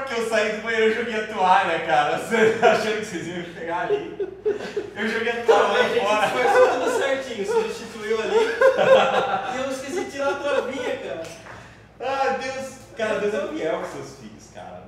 hora que eu saí do banheiro, eu joguei a toalha, cara. Achando que vocês iam pegar ali. Eu joguei a toalha a gente fora. esforçou tudo certinho, substituiu ali. E eu esqueci de tirar a travinha, cara. Ah, Deus. Cara, Deus é fiel com seus filhos, cara.